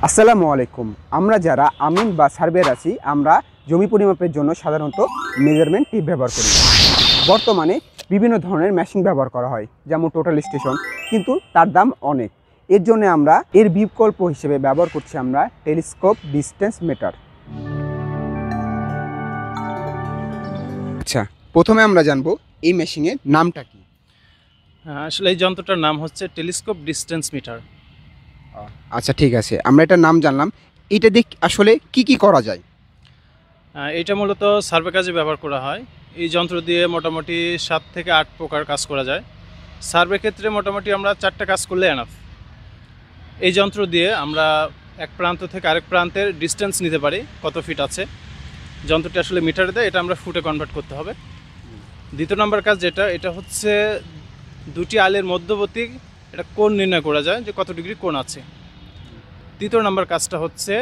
আসসালামু আলাইকুম। আমরা যারা আমিন বা সার্ভেয়ার আছি, আমরা জমি পরিমাপের জন্য সাধারণত মেজারমেন্ট টিপ ব্যবহার করি। বর্তমানে বিভিন্ন ধরনের মেশিন ব্যবহার করা হয়, যেমন টোটাল স্টেশন, কিন্তু তার দাম অনেক। এর জন্য আমরা এর বিকল্প হিসেবে ব্যবহার করছি আমরা টেলিস্কোপ ডিস্টেন্স মিটার। আচ্ছা, প্রথমে আমরা জানবো এই মেশিনের নামটা কি। আসলে এই যন্ত্রটার নাম হচ্ছে টেলিস্কোপ ডিস্টেন্স মিটার। আচ্ছা, ঠিক আছে, আমরা এটার নাম জানলাম। এটা দিয়ে আসলে কি করা যায়? এটা মূলত সার্ভে কাজে ব্যবহার করা হয়। এই যন্ত্র দিয়ে মোটামুটি 7 থেকে 8 প্রকার কাজ করা যায়। সার্ভে ক্ষেত্রে মোটামুটি আমরা 4টা কাজ করলে এনাফ। এই যন্ত্র দিয়ে আমরা এক প্রান্ত থেকে আরেক প্রান্তের ডিস্টেন্স নিতে পারি, কত ফিট আছে। যন্ত্রটি আসলে মিটারে দেয়, এটা আমরা ফুটে কনভার্ট করতে হবে। দ্বিতীয় নম্বর কাজ এটা হচ্ছে দুটি আলের মধ্যবর্তী এটা কোণ নির্ণয় করা যায় যে কত ডিগ্রি কোণ আছে। তৃতীয় নম্বর কাজটা হচ্ছে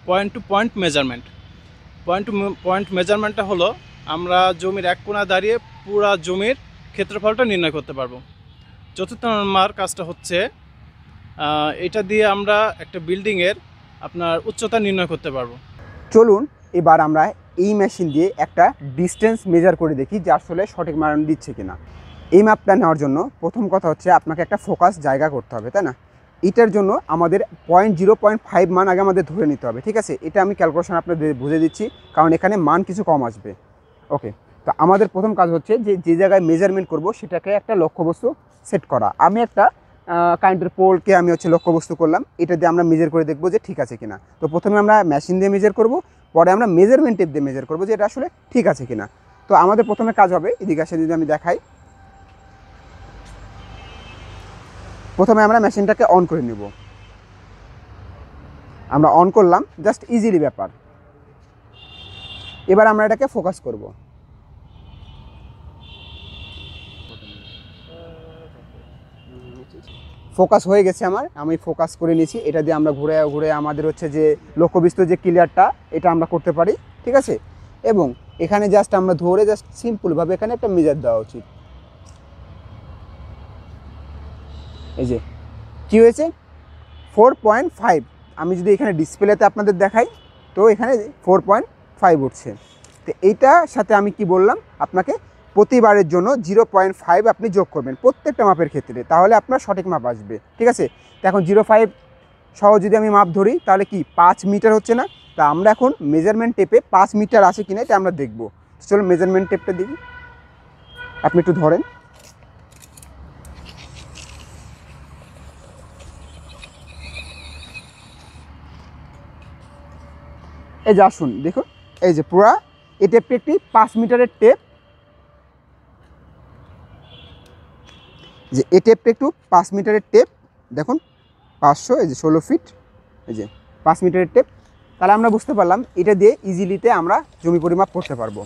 point to point measurement. Point মেজারমেন্টটা হলো আমরা জমির এক কোণা দাঁড়িয়ে পুরা জমির ক্ষেত্রফলটা নির্ণয় করতে পারবো। চতুর্থ নম্বর কাজটা হচ্ছে এটা দিয়ে আমরা একটা বিল্ডিংয়ের আপনার উচ্চতা নির্ণয় করতে পারবো। চলুন এবার আমরা এই মেশিন দিয়ে একটা ডিস্টেন্স মেজার করে দেখি যে আসলে সঠিক মান দিচ্ছে কিনা। এই মাপটা নেওয়ার জন্য প্রথম কথা হচ্ছে আপনাকে একটা ফোকাস জায়গা করতে হবে, তাই না? এটার জন্য আমাদের 0.5 মান আগে আমাদের ধরে নিতে হবে, ঠিক আছে? এটা আমি ক্যালকুলেশন আপনাদের বুঝে দিচ্ছি, কারণ এখানে মান কিছু কম আসবে। ওকে, তো আমাদের প্রথম কাজ হচ্ছে যে জায়গায় মেজারমেন্ট করব সেটাকে একটা লক্ষ্যবস্তু সেট করা। আমি একটা কারেন্টের পোলকে আমি লক্ষ্যবস্তু করলাম, এটা দিয়ে আমরা মেজার করে দেখবো যে ঠিক আছে কিনা। তো প্রথমে আমরা মেশিন দিয়ে মেজার করব, পরে আমরা মেজারমেন্ট টেপ দিয়ে মেজার করবো যে এটা আসলে ঠিক আছে কিনা। তো আমাদের প্রথমে কাজ হবে, এদিকে আসে যদি আমি দেখাই, প্রথমে আমরা মেশিনটাকে অন করে নেব। আমরা অন করলাম, জাস্ট ইজিলি ব্যাপার। এবার আমরা এটাকে ফোকাস করব। ফোকাস হয়ে গেছে আমি ফোকাস করে নিয়েছি। এটা দিয়ে আমরা ঘুরে ঘুরে আমাদের যে লক্ষ্যবস্তু যে ক্লিয়ারটা এটা আমরা করতে পারি, ঠিক আছে? এবং এখানে জাস্ট আমরা ধরে জাস্ট সিম্পলভাবে এখানে একটা মেজার দেওয়া উচিত। এই যে কী হয়েছে, 4.5। আমি যদি এখানে ডিসপ্লেতে আপনাদের দেখাই তো এখানে 4.5 উঠছে। তো এইটার সাথে আমি কি বললাম, আপনাকে প্রতিবারের জন্য 0.5 আপনি যোগ করবেন প্রত্যেকটা মাপের ক্ষেত্রে, তাহলে আপনার সঠিক মাপ আসবে, ঠিক আছে? তো এখন 0.5 সহ যদি আমি মাপ ধরি তাহলে কি 5 মিটার হচ্ছে না? তা আমরা এখন মেজারমেন্ট টেপে 5 মিটার আছে কিনা এটা আমরা দেখব। চলো মেজারমেন্ট টেপটা দেখি, আপনি একটু ধরেন। এই যে আসুন দেখুন, এই যে পুরা এই টেপটি একটি 5 মিটারের টেপ। যে এই টেপটা একটু 5 মিটারের টেপ, দেখুন 500, এই যে 16 ফিট, এই যে 5 মিটারের টেপ। তাহলে আমরা বুঝতে পারলাম এটা দিয়ে ইজিলিতে আমরা জমি পরিমাপ করতে পারবো।